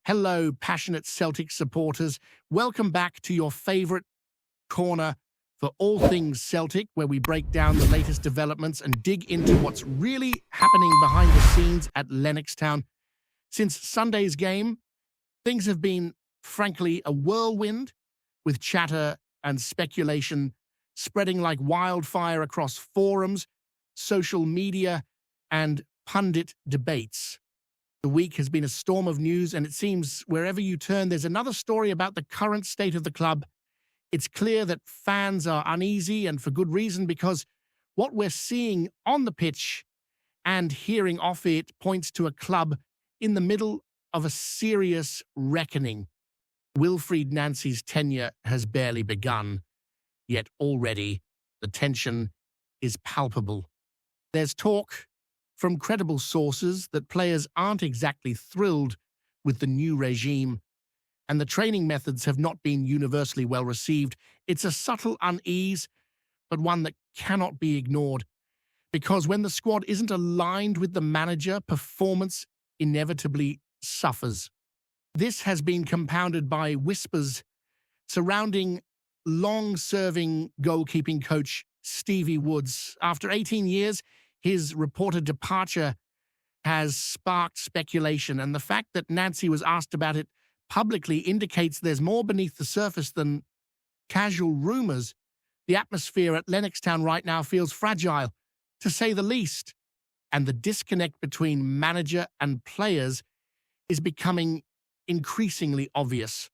Hello, passionate Celtic supporters. Welcome back to your favorite corner for all things Celtic, where we break down the latest developments and dig into what's really happening behind the scenes at Lennoxtown. Since Sunday's game, things have been, frankly, a whirlwind, with chatter and speculation spreading like wildfire across forums, social media, and pundit debates. The week has been a storm of news, and it seems wherever you turn, there's another story about the current state of the club. It's clear that fans are uneasy, and for good reason, because what we're seeing on the pitch and hearing off it points to a club in the middle of a serious reckoning. Wilfried Nancy's tenure has barely begun, yet already the tension is palpable. There's talk from credible sources that players aren't exactly thrilled with the new regime, and the training methods have not been universally well received. It's a subtle unease, but one that cannot be ignored, because when the squad isn't aligned with the manager, performance inevitably suffers. This has been compounded by whispers surrounding long-serving goalkeeping coach Stevie Woods. After 18 years, his reported departure has sparked speculation, and the fact that Nancy was asked about it publicly indicates there's more beneath the surface than casual rumors. The atmosphere at Lennoxtown right now feels fragile, to say the least, and the disconnect between manager and players is becoming increasingly obvious.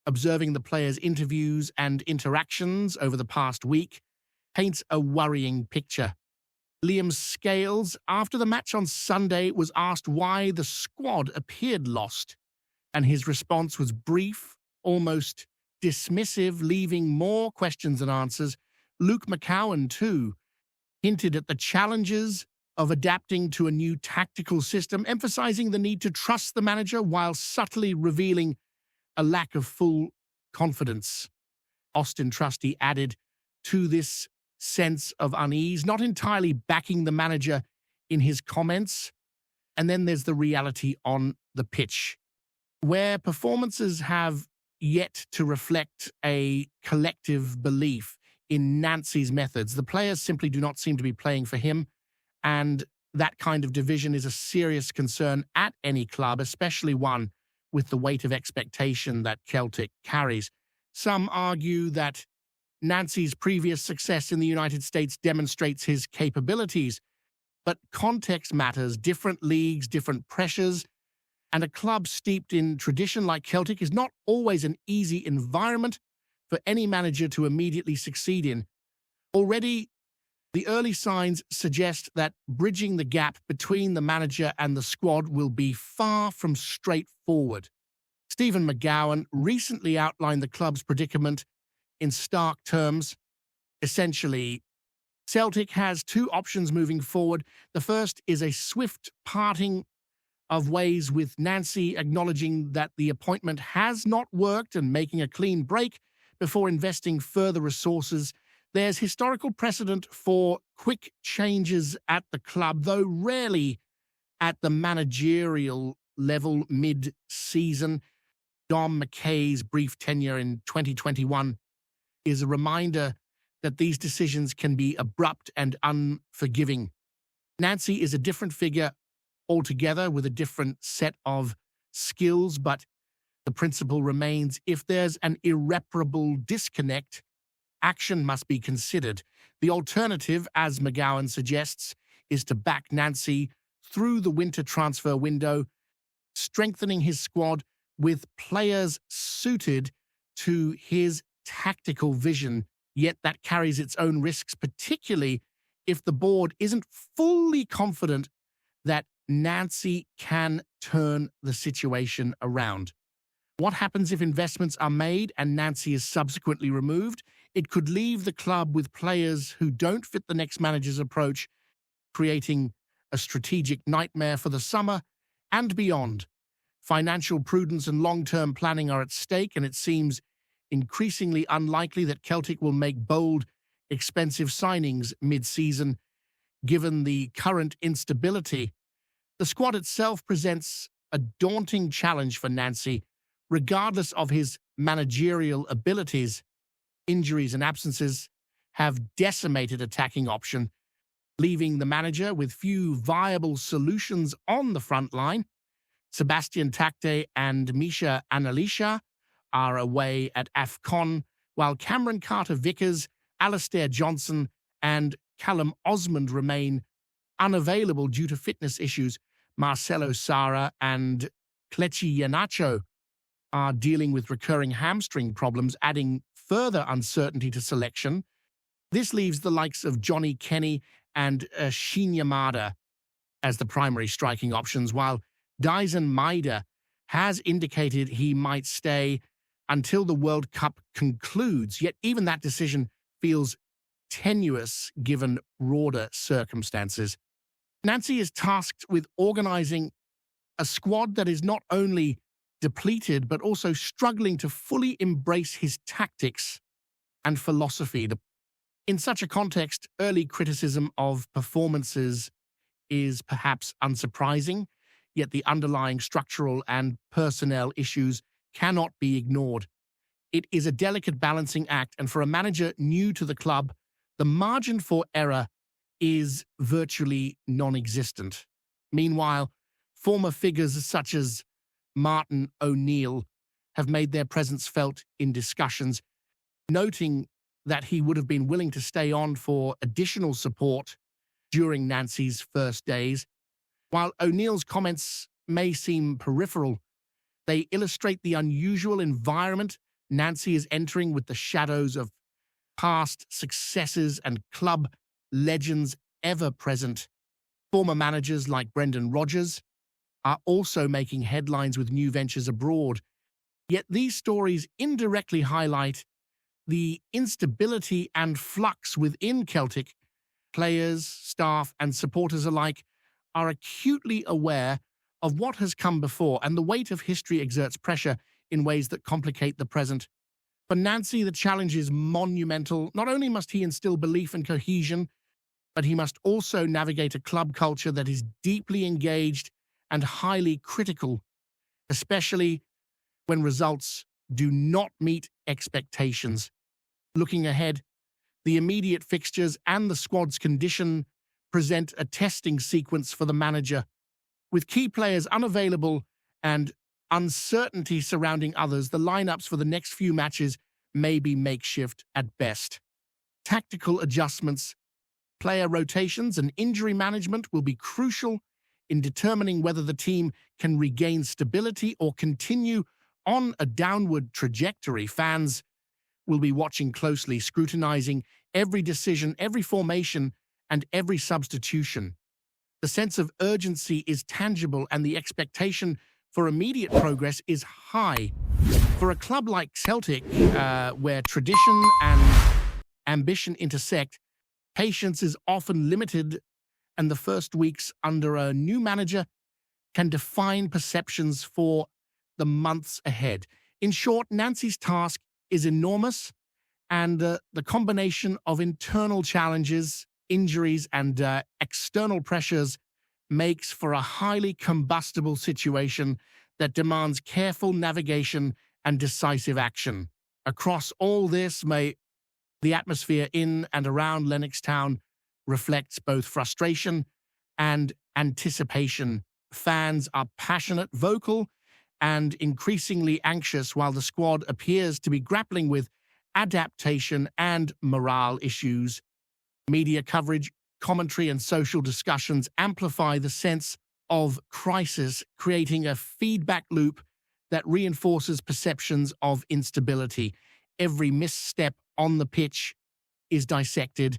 Observing the players' interviews and interactions over the past week paints a worrying picture. Liam Scales, after the match on Sunday, was asked why the squad appeared lost, and his response was brief, almost dismissive, leaving more questions than answers. Luke McCowan, too, hinted at the challenges of adapting to a new tactical system, emphasizing the need to trust the manager while subtly revealing a lack of full confidence. Austin Trusty added to this sense of unease, not entirely backing the manager in his comments. And then there's the reality on the pitch, where performances have yet to reflect a collective belief in Nancy's methods. The players simply do not seem to be playing for him, and that kind of division is a serious concern at any club, especially one with the weight of expectation that Celtic carries. Some argue that Nancy's previous success in the United States demonstrates his capabilities, but context matters. Different leagues, different pressures, and a club steeped in tradition like Celtic is not always an easy environment for any manager to immediately succeed in. Already, the early signs suggest that bridging the gap between the manager and the squad will be far from straightforward. Stephen McGowan recently outlined the club's predicament in stark terms. Essentially, Celtic has two options moving forward. The first is a swift parting of ways, with Nancy acknowledging that the appointment has not worked and making a clean break before investing further resources. There's historical precedent for quick changes at the club, though rarely at the managerial level mid-season. Dom McKay's brief tenure in 2021 is a reminder that these decisions can be abrupt and unforgiving. Nancy is a different figure altogether, with a different set of skills, but the principle remains: if there's an irreparable disconnect, action must be considered. The alternative, as McGowan suggests, is to back Nancy through the winter transfer window, strengthening his squad with players suited to his tactical vision, yet that carries its own risks, particularly if the board isn't fully confident that Nancy can turn the situation around. What happens if investments are made and Nancy is subsequently removed? It could leave the club with players who don't fit the next manager's approach, creating a strategic nightmare for the summer and beyond. Financial prudence and long-term planning are at stake, and it seems increasingly unlikely that Celtic will make bold, expensive signings mid-season, given the current instability. The squad itself presents a daunting challenge for Nancy, regardless of his managerial abilities. Injuries and absences have decimated attacking option, leaving the manager with few viable solutions on the front line. Sebastian Takte and Misha Analisha are away at AFCON, while Cameron Carter-Vickers, Alistair Johnson, and Callum Osmond remain unavailable due to fitness issues. Marcelo Sara and Kelechi Iheanacho are dealing with recurring hamstring problems, adding further uncertainty to selection. This leaves the likes of Johnny Kenny and Shinya Yamada as the primary striking options, while Dyson Maeda has indicated he might stay until the World Cup concludes, yet even that decision feels tenuous given broader circumstances. Nancy is tasked with organizing a squad that is not only depleted but also struggling to fully embrace his tactics and philosophy. In such a context, early criticism of performances is perhaps unsurprising, yet the underlying structural and personnel issues cannot be ignored. It is a delicate balancing act, and for a manager new to the club, the margin for error is virtually non-existent. Meanwhile, former figures such as Martin O'Neill have made their presence felt in discussions, noting that he would have been willing to stay on for additional support during Nancy's first days. While O'Neill's comments may seem peripheral, they illustrate the unusual environment Nancy is entering, with the shadows of past successes and club legends ever present. Former managers like Brendan Rodgers are also making headlines with new ventures abroad. Yet these stories indirectly highlight the instability and flux within Celtic. Players, staff, and supporters alike are acutely aware of what has come before, and the weight of history exerts pressure in ways that complicate the present. For Nancy, the challenge is monumental. Not only must he instill belief and cohesion, but he must also navigate a club culture that is deeply engaged and highly critical, especially when results do not meet expectations. Looking ahead, the immediate fixtures and the squad's condition present a testing sequence for the manager. With key players unavailable and uncertainty surrounding others, the lineups for the next few matches may be makeshift at best. Tactical adjustments, player rotations, and injury management will be crucial in determining whether the team can regain stability or continue on a downward trajectory. Fans will be watching closely, scrutinizing every decision, every formation, and every substitution. The sense of urgency is tangible, and the expectation for immediate progress is high. For a club like Celtic, where tradition and ambition intersect, patience is often limited, and the first weeks under a new manager can define perceptions for the months ahead. In short, Nancy's task is enormous, and the combination of internal challenges, injuries, and external pressures makes for a highly combustible situation that demands careful navigation and decisive action. Across all this, the atmosphere in and around Lennoxtown reflects both frustration and anticipation. Fans are passionate, vocal, and increasingly anxious, while the squad appears to be grappling with adaptation and morale issues. Media coverage, commentary, and social discussions amplify the sense of crisis, creating a feedback loop that reinforces perceptions of instability. Every misstep on the pitch is dissected,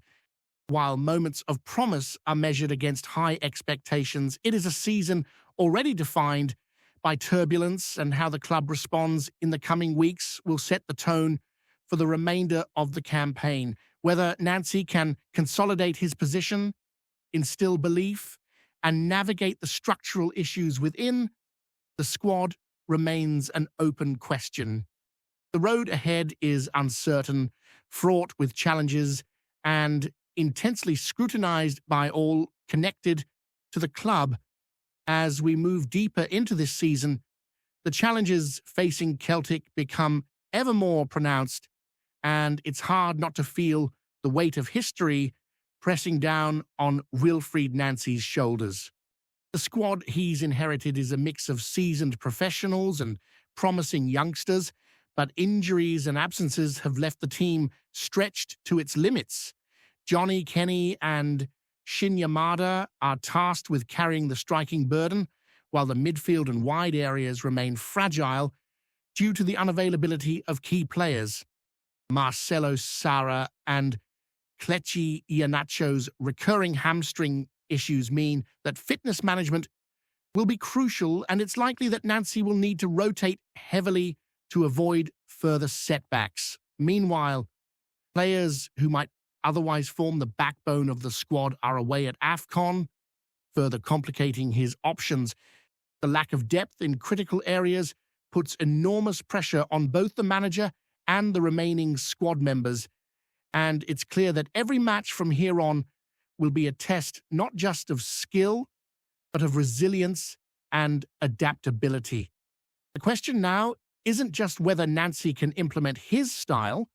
while moments of promise are measured against high expectations. It is a season already defined by turbulence, and how the club responds in the coming weeks will set the tone for the remainder of the campaign. Whether Nancy can consolidate his position, instill belief, and navigate the structural issues within the squad remains an open question. The road ahead is uncertain, fraught with challenges, and intensely scrutinized by all connected to the club. As we move deeper into this season, the challenges facing Celtic become ever more pronounced, and it's hard not to feel the weight of history pressing down on Wilfried Nancy's shoulders. The squad he's inherited is a mix of seasoned professionals and promising youngsters, but injuries and absences have left the team stretched to its limits. Johnny Kenny and Shin Yamada are tasked with carrying the striking burden, while the midfield and wide areas remain fragile due to the unavailability of key players. Marcelo Sara and Kelechi Iheanacho's recurring hamstring issues mean that fitness management will be crucial, and it's likely that Nancy will need to rotate heavily to avoid further setbacks. Meanwhile, players who might otherwise form the backbone of the squad are away at AFCON, further complicating his options. The lack of depth in critical areas puts enormous pressure on both the manager and the remaining squad members, and it's clear that every match from here on will be a test not just of skill, but of resilience and adaptability. The question now isn't just whether Nancy can implement his style,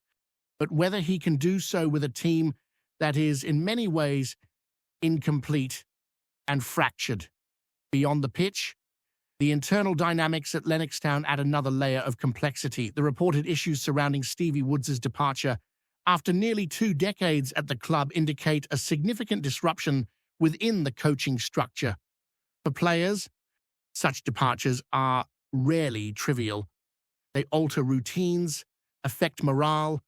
but whether he can do so with a team that is in many ways incomplete and fractured. Beyond the pitch, the internal dynamics at Lennoxtown add another layer of complexity. The reported issues surrounding Stevie Woods' departure after nearly 2 decades at the club indicate a significant disruption within the coaching structure. For players, such departures are rarely trivial. They alter routines, affect morale,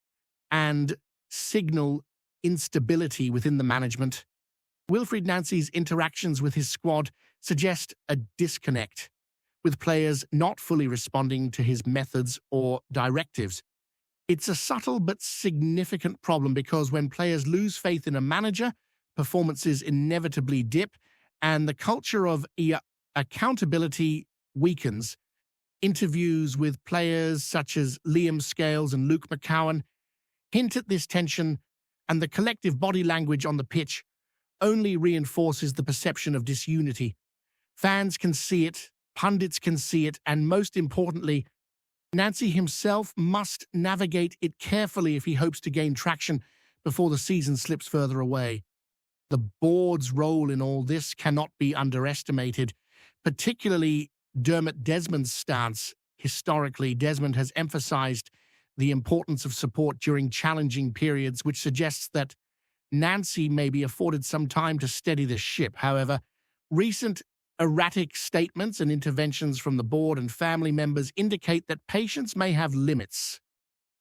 and signal instability within the management. Wilfried Nancy's interactions with his squad suggest a disconnect, with players not fully responding to his methods or directives. It's a subtle but significant problem because when players lose faith in a manager, performances inevitably dip, and the culture of accountability weakens. Interviews with players such as Liam Scales and Luke McCowan hint at this tension, and the collective body language on the pitch only reinforces the perception of disunity. Fans can see it, pundits can see it, and most importantly, Nancy himself must navigate it carefully if he hopes to gain traction before the season slips further away. The board's role in all this cannot be underestimated, particularly Dermot Desmond's stance. Historically, Desmond has emphasized the importance of support during challenging periods, which suggests that Nancy may be afforded some time to steady the ship. However, recent erratic statements and interventions from the board and family members indicate that patience may have limits.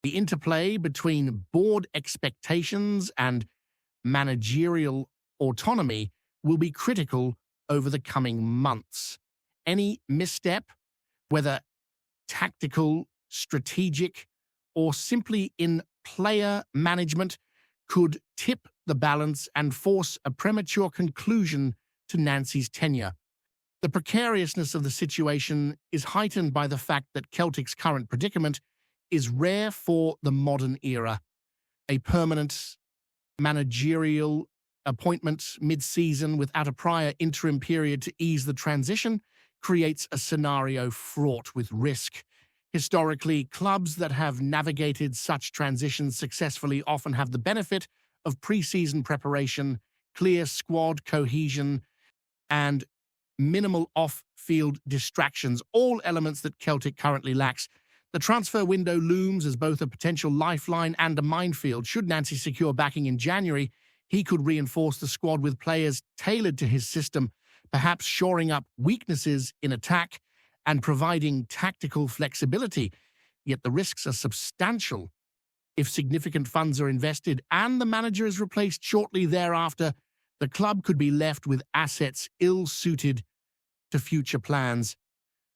The interplay between board expectations and managerial autonomy will be critical over the coming months. Any misstep, whether tactical, strategic, or simply in player management, could tip the balance and force a premature conclusion to Nancy's tenure. The precariousness of the situation is heightened by the fact that Celtic's current predicament is rare for the modern era. A permanent managerial appointment mid-season without a prior interim period to ease the transition creates a scenario fraught with risk. Historically, clubs that have navigated such transitions successfully often have the benefit of pre-season preparation, clear squad cohesion, and minimal off-field distractions, all elements that Celtic currently lacks. The transfer window looms as both a potential lifeline and a minefield. Should Nancy secure backing in January, he could reinforce the squad with players tailored to his system, perhaps shoring up weaknesses in attack and providing tactical flexibility. Yet the risks are substantial. If significant funds are invested and the manager is replaced shortly thereafter, the club could be left with assets ill-suited to future plans.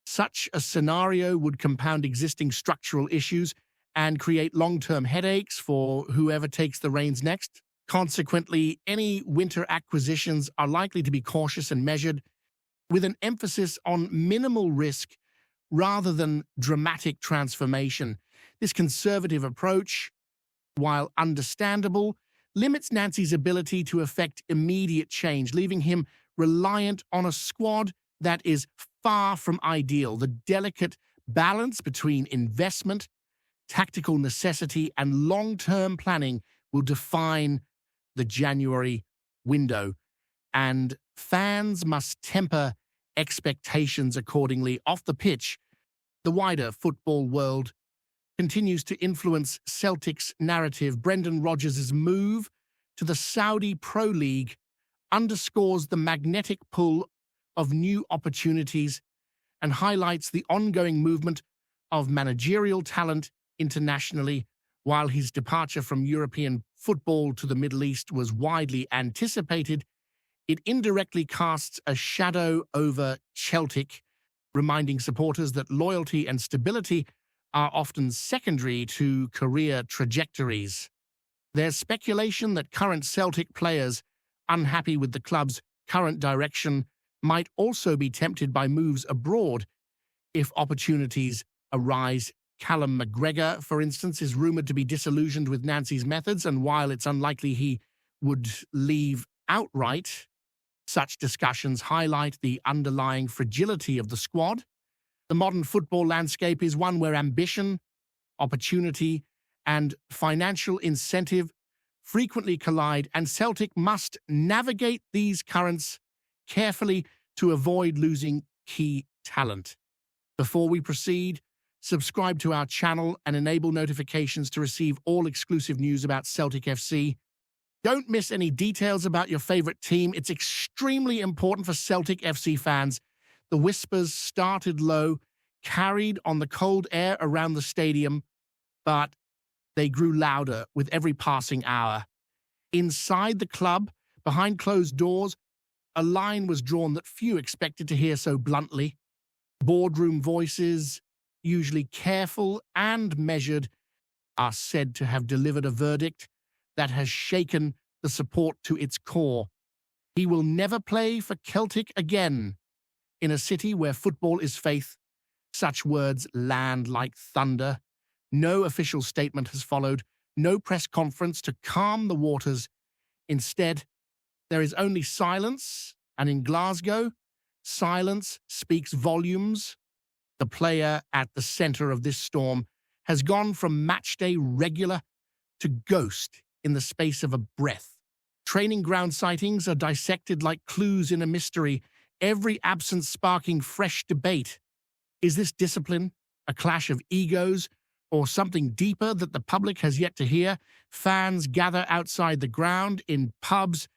Such a scenario would compound existing structural issues and create long-term headaches for whoever takes the reins next. Consequently, any winter acquisitions are likely to be cautious and measured, with an emphasis on minimal risk rather than dramatic transformation. This conservative approach, while understandable, limits Nancy's ability to effect immediate change, leaving him reliant on a squad that is far from ideal. The delicate balance between investment, tactical necessity, and long-term planning will define the January window, and fans must temper expectations accordingly. Off the pitch, the wider football world continues to influence Celtic's narrative. Brendan Rodgers' move to the Saudi Pro League underscores the magnetic pull of new opportunities and highlights the ongoing movement of managerial talent internationally. While his departure from European football to the Middle East was widely anticipated, it indirectly casts a shadow over Celtic, reminding supporters that loyalty and stability are often secondary to career trajectories. There's speculation that current Celtic players, unhappy with the club's current direction, might also be tempted by moves abroad if opportunities arise. Callum McGregor, for instance, is rumoured to be disillusioned with Nancy's methods, and while it's unlikely he would leave outright, such discussions highlight the underlying fragility of the squad. The modern football landscape is one where ambition, opportunity, and financial incentive frequently collide, and Celtic must navigate these currents carefully to avoid losing key talent. Before we proceed, subscribe to our channel and enable notifications to receive all exclusive news about Celtic FC. Don't miss any details about your favorite team. It's extremely important for Celtic FC fans. The whispers started low, carried on the cold air around the stadium, but they grew louder with every passing hour. Inside the club, behind closed doors, a line was drawn that few expected to hear so bluntly. Boardroom voices, usually careful and measured, are said to have delivered a verdict that has shaken the support to its core. He will never play for Celtic again. In a city where football is faith, such words land like thunder. No official statement has followed, no press conference to calm the waters. Instead, there is only silence, and in Glasgow, silence speaks volumes. The player at the center of this storm has gone from matchday regular to ghost in the space of a breath. Training ground sightings are dissected like clues in a mystery, every absence sparking fresh debate. Is this discipline, a clash of egos, or something deeper that the public has yet to hear? Fans gather outside the ground, in pubs,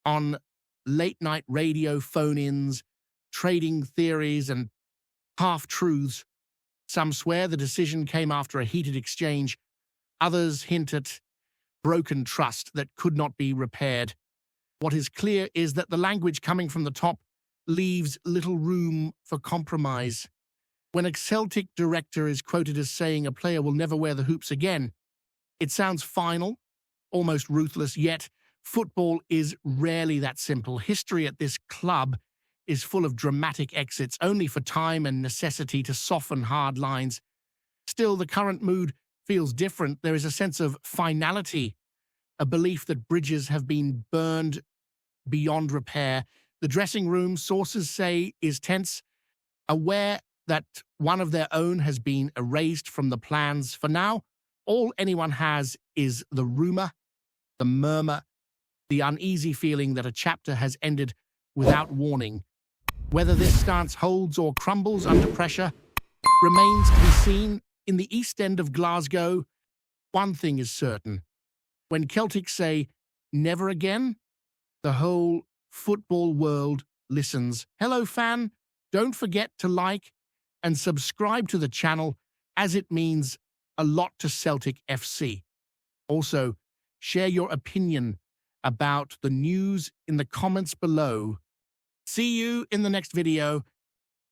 on late-night radio phone-ins, trading theories and half-truths. Some swear the decision came after a heated exchange. Others hint at broken trust that could not be repaired. What is clear is that the language coming from the top leaves little room for compromise. When a Celtic director is quoted as saying a player will never wear the hoops again, it sounds final, almost ruthless, yet football is rarely that simple. History at this club is full of dramatic exits, only for time and necessity to soften hard lines. Still, the current mood feels different. There is a sense of finality, a belief that bridges have been burned beyond repair. The dressing room, sources say, is tense, aware that one of their own has been erased from the plans. For now, all anyone has is the rumor, the murmur, the uneasy feeling that a chapter has ended without warning. Whether this stance holds or crumbles under pressure remains to be seen. In the East End of Glasgow, one thing is certain. When Celtic say, "never again," the whole football world listens. Hello, fan. Don't forget to like and subscribe to the channel, as it means a lot to Celtic FC. Also, share your opinion about the news in the comments below. See you in the next video.